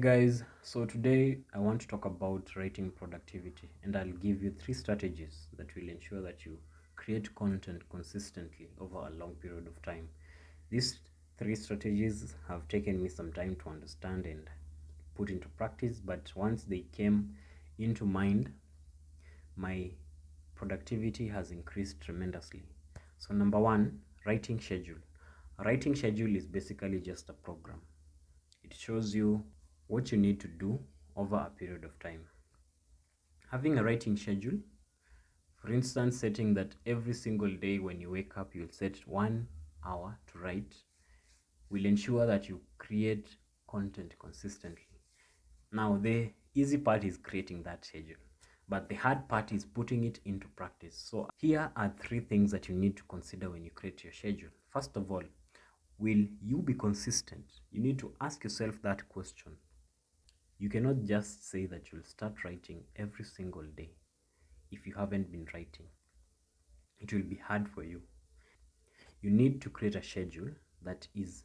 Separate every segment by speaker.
Speaker 1: Guys, so today I want to talk about writing productivity, and I'll give you three strategies that will ensure that you create content consistently over a long period of time. These three strategies have taken me some time to understand and put into practice, but once they came into mind, my productivity has increased tremendously. So, number one, writing schedule. A writing schedule is basically just a program. It shows you what you need to do over a period of time. Having a writing schedule, for instance, setting that every single day when you wake up, you'll set 1 hour to write, will ensure that you create content consistently. Now, the easy part is creating that schedule, but the hard part is putting it into practice. So, here are three things that you need to consider when you create your schedule. First of all, will you be consistent? You need to ask yourself that question. You cannot just say that you'll start writing every single day if you haven't been writing. It will be hard for you. You need to create a schedule that is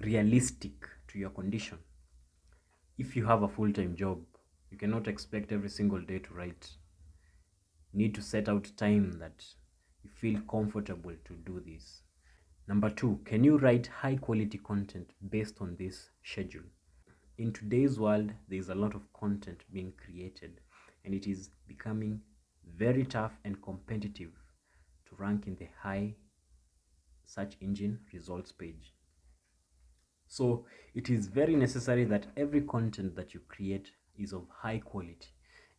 Speaker 1: realistic to your condition. If you have a full-time job, you cannot expect every single day to write. You need to set out time that you feel comfortable to do this. Number two, can you write high quality content based on this schedule? In today's world, there is a lot of content being created, and it is becoming very tough and competitive to rank in the high search engine results page. So it is very necessary that every content that you create is of high quality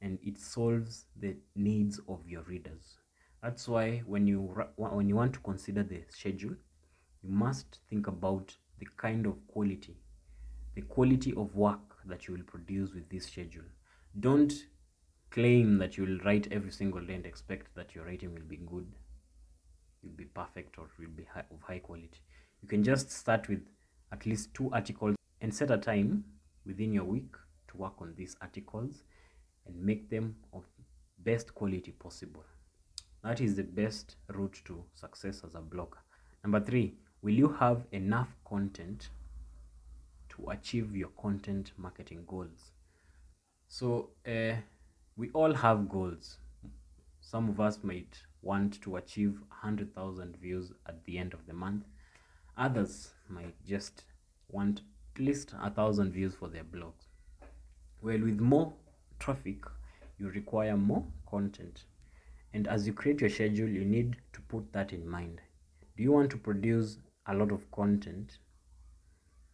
Speaker 1: and it solves the needs of your readers. That's why when you want to consider the schedule, you must think about the kind of quality, the quality of work that you will produce with this schedule. Don't claim that you will write every single day and expect that your writing will be good, will be perfect, or will be of high quality. You can just start with at least 2 articles and set a time within your week to work on these articles and make them of best quality possible. That is the best route to success as a blogger. Number three, will you have enough content to achieve your content marketing goals? So we all have goals. Some of us might want to achieve 100,000 views at the end of the month. Others might just want at least 1,000 views for their blogs. Well, with more traffic, you require more content. And as you create your schedule, you need to put that in mind. Do you want to produce a lot of content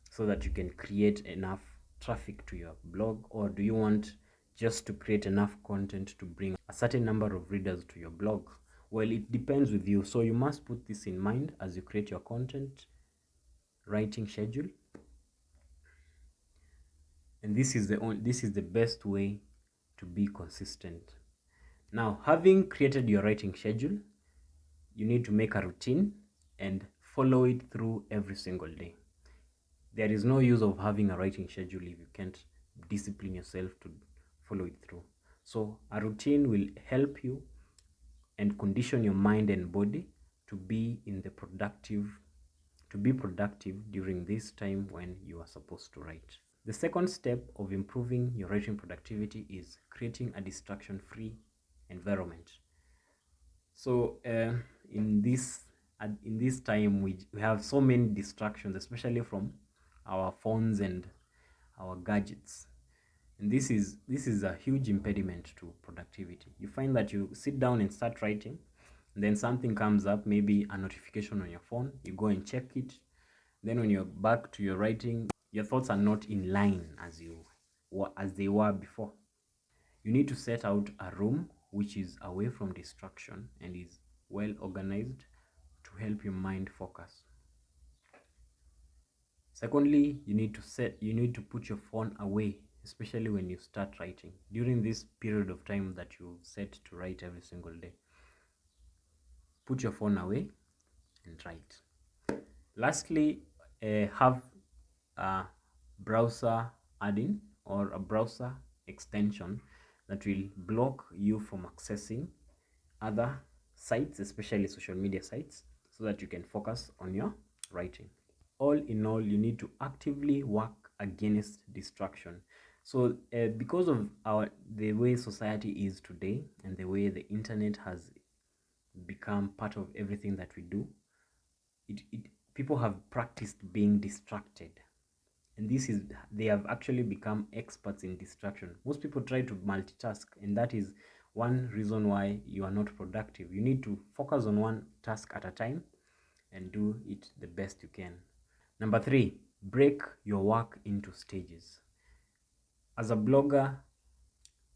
Speaker 1: so that you can create enough traffic to your blog, or do you want just to create enough content to bring a certain number of readers to your blog? Well, it depends with you. So you must put this in mind as you create your content writing schedule. And this is the best way to be consistent. Now, having created your writing schedule, you need to make a routine and follow it through every single day. There is no use of having a writing schedule if you can't discipline yourself to follow it through. So a routine will help you and condition your mind and body to be productive during this time when you are supposed to write. The second step of improving your writing productivity is creating a distraction-free environment. So in this time, we have so many distractions, especially from our phones and our gadgets, and this is a huge impediment to productivity. You find that you sit down and start writing, and then something comes up, maybe a notification on your phone. You go and check it. Then when you're back to your writing, your thoughts are not in line as they were before. You need to set out a room which is away from distraction and is well organized to help your mind focus. Secondly, you need to put your phone away, especially when you start writing. During this period of time that you set to write every single day, put your phone away and write. Lastly, have a browser add-in or a browser extension that will block you from accessing other sites, especially social media sites, so that you can focus on your writing. All in all, you need to actively work against distraction. So because of the way society is today and the way the internet has become part of everything that we do, it people have practiced being distracted, and this is they have actually become experts in distraction. Most people try to multitask, and that is one reason why you are not productive. You need to focus on one task at a time and do it the best you can. Number 3, break your work into stages. As a blogger,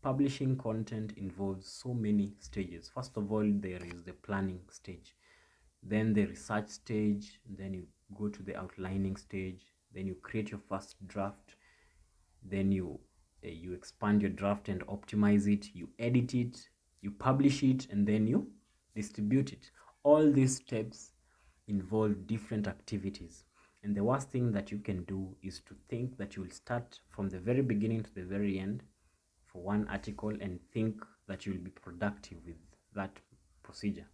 Speaker 1: publishing content involves so many stages. First of all, there is the planning stage, then the research stage, then you go to the outlining stage, then you create your first draft, then you expand your draft and optimize it, you edit it, you publish it, and then you distribute it. All these steps involve different activities, and the worst thing that you can do is to think that you will start from the very beginning to the very end for one article and think that you will be productive with that procedure.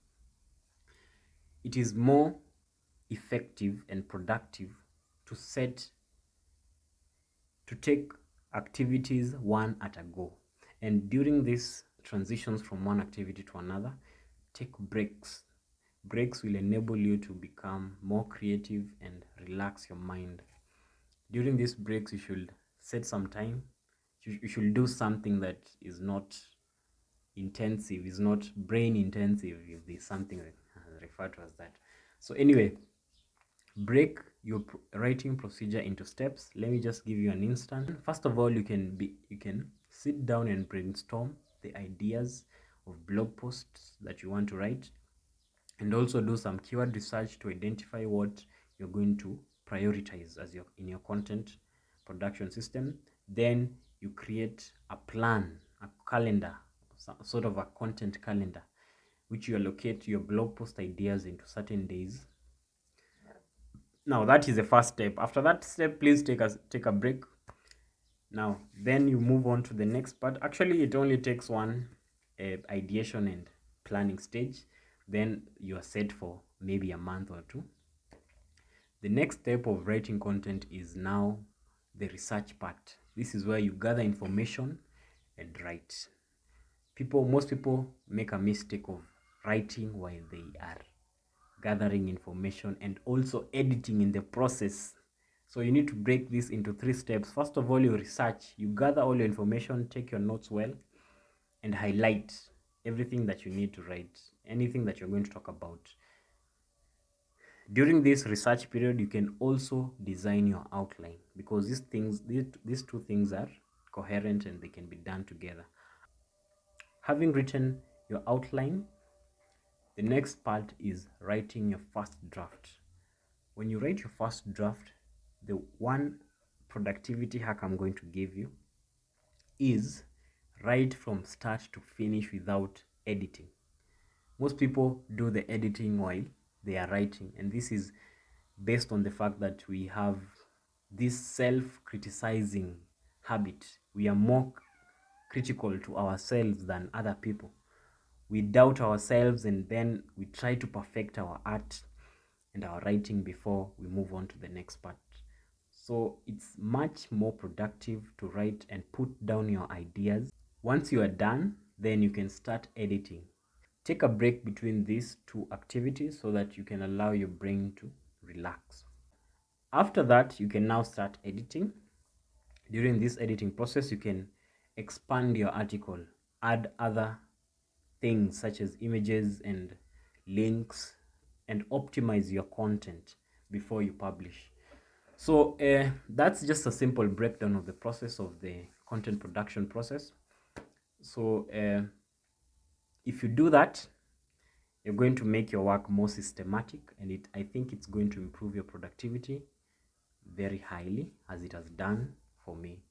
Speaker 1: It is more effective and productive to take activities one at a go, and during these transitions from one activity to another, take breaks will enable you to become more creative and relax your mind. During these breaks, you should set some time. You should do something that is not intensive, is not brain intensive, if there's something referred to as that. So anyway, break your writing procedure into steps. Let me just give you an instant. First of all, you can sit down and brainstorm the ideas of blog posts that you want to write, and also do some keyword research to identify what you're going to prioritize as in your content production system. Then you create a plan, a calendar, sort of a content calendar, which you allocate your blog post ideas into certain days. Now that is the first step. After that step, please take a break. Now then you move on to the next part. Actually, it only takes one ideation and planning stage. Then you are set for maybe a month or two. The next step of writing content is now the research part. This is where you gather information and write. Most people make a mistake of writing while they are gathering information and also editing in the process. So you need to break this into 3 steps. First of all, you research, you gather all your information, take your notes well, and highlight everything that you need to write, anything that you're going to talk about. During this research period, you can also design your outline, because these two things are coherent and they can be done together. Having written your outline, the next part is writing your first draft. When you write your first draft, the one productivity hack I'm going to give you is write from start to finish without editing. Most people do the editing while they are writing, and this is based on the fact that we have this self-criticizing habit. We are more critical to ourselves than other people. We doubt ourselves, and then we try to perfect our art and our writing before we move on to the next part. So it's much more productive to write and put down your ideas. Once you are done, then you can start editing. Take a break between these two activities so that you can allow your brain to relax. After that, you can now start editing. During this editing process, you can expand your article, add other things such as images and links, and optimize your content before you publish. So that's just a simple breakdown of the process of the content production process. So if you do that, you're going to make your work more systematic, and I think it's going to improve your productivity very highly, as it has done for me.